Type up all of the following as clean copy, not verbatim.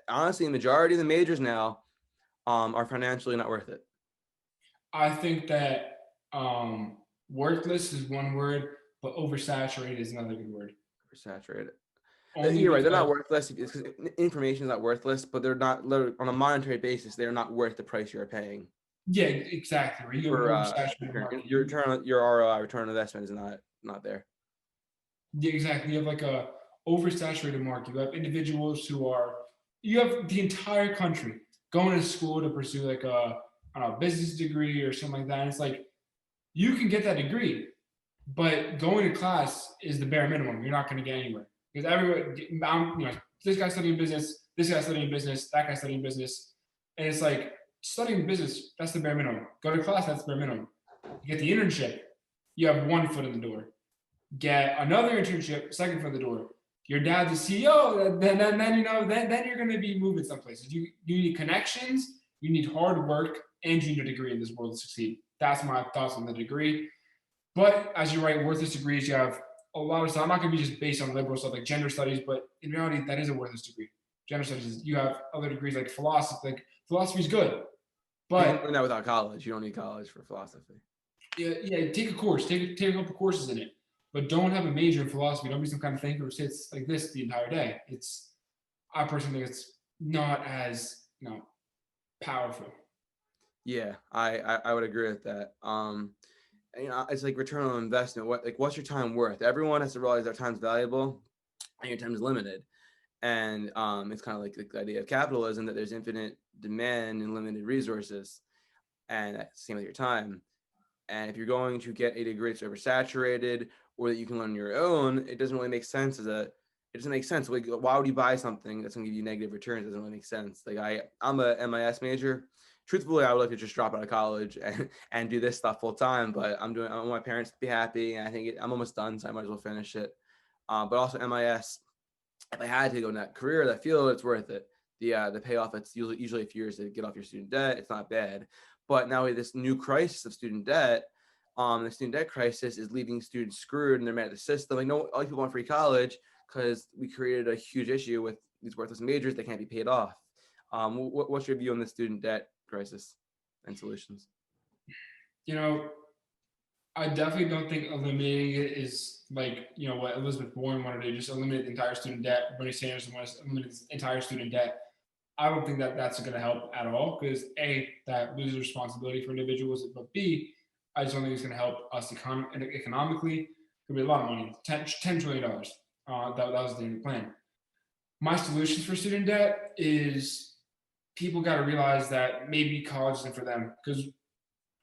honestly, the majority of the majors now are financially not worth it. I think that worthless is one word, but oversaturated is another good word. Or saturated. Only You're right. They're not because worthless because information is not worthless, but they're not on a monetary basis. They're not worth the price you're paying yeah, exactly. Right? You have an for oversaturated return. market. Your ROI, return on investment, is not there. Yeah, exactly. You have like a oversaturated market. You have individuals who are. You have the entire country going to school to pursue like a I don't know, business degree or something like that. And it's like you can get that degree, but going to class is the bare minimum. You're not going to get anywhere because everyone, this guy's studying business, this guy's studying business, that guy's studying business, and it's like studying business. That's the bare minimum. Go to class. That's the bare minimum. You get the internship. You have one foot in the door. Get another internship, second foot in the door. Your dad's a CEO. Then you're going to be moving some places. You need connections. You need hard work, and you need a degree in this world to succeed. That's my thoughts on the degree. But as you write, worthless degrees, you have a lot of stuff. I'm not going to be just based on liberal stuff like gender studies, but in reality, that is a worthless degree. Gender studies, you have other degrees like philosophy. Like philosophy is good, You can but learn that without college. You don't need college for philosophy. yeah, take a course, take a couple courses in it, but don't have a major in philosophy. Don't be some kind of thinker who sits like this the entire day. I personally think it's not as powerful. Yeah, I would agree with that. It's like return on investment. What's your time worth? Everyone has to realize their time's valuable and your time is limited. And it's kind of like the idea of capitalism, that there's infinite demand and limited resources, and that's the same with your time. And if you're going to get a degree that's oversaturated or that you can learn on your own, it doesn't really make sense it doesn't make sense. Like, why would you buy something that's gonna give you negative returns? It doesn't really make sense. Like I'm a MIS major. Truthfully, I would like to just drop out of college and do this stuff full time, but I want my parents to be happy, and I think I'm almost done, so I might as well finish it. But also MIS, if I had to go in that career, that field, it's worth it. The payoff, it's usually a few years to get off your student debt. It's not bad. But now with this new crisis of student debt, the student debt crisis is leaving students screwed, and they're mad at the system. Like, no, all these people want free college because we created a huge issue with these worthless majors that can't be paid off. What's your view on the student debt crisis and solutions? You know, I definitely don't think eliminating it is like what Elizabeth Warren wanted to do, just eliminate the entire student debt. Bernie Sanders wants to eliminate the entire student debt. I don't think that that's going to help at all because A, that loses responsibility for individuals, but B, I just don't think it's going to help us economically. It could be a lot of money, $10 trillion. That was the plan. My solutions for student debt is people got to realize that maybe college isn't for them because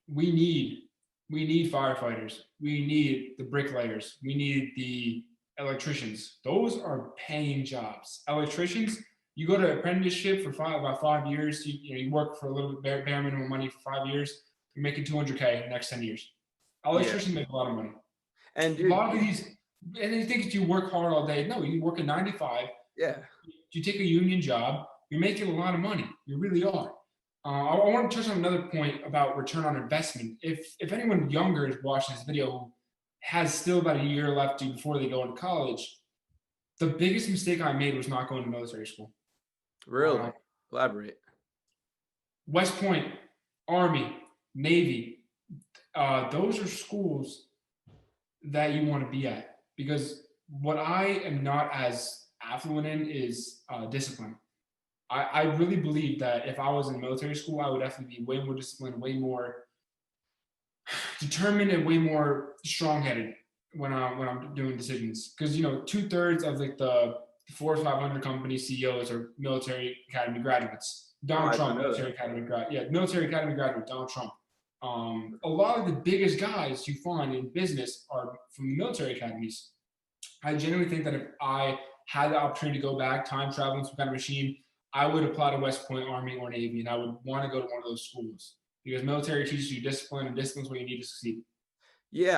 we need we need firefighters, we need the bricklayers, we need the electricians. Those are paying jobs. Electricians, you go to apprenticeship for about 5 years. You work for a little bit bare minimum money for 5 years. You're making 200K in the next 10 years. Yeah, Electricians make a lot of money. and A dude, lot of these, and you think you work hard all day. No, you work a 9 to 5. yeah, You take a union job. You're making a lot of money. You really are. I want to touch on another point about return on investment. If anyone younger is watching this video who has still about a year left before they go into college, the biggest mistake I made was not going to military school. really, elaborate. West Point, Army, Navy, those are schools that you want to be at because what I am not as affluent in is discipline. I really believe that if I was in military school, I would definitely be way more disciplined, way more determined, and way more strong-headed when I'm doing decisions. Because 2/3 of like the Fortune 500 company CEOs are military academy graduates. Oh, Donald I didn't Trump, know that. military academy graduate. Donald Trump. A lot of the biggest guys you find in business are from the military academies. I genuinely think that if I had the opportunity to go back, time traveling, some kind of machine, I would apply to West Point, Army, or Navy, and I would want to go to one of those schools because military teaches you discipline, and discipline is what you need to succeed. Yeah,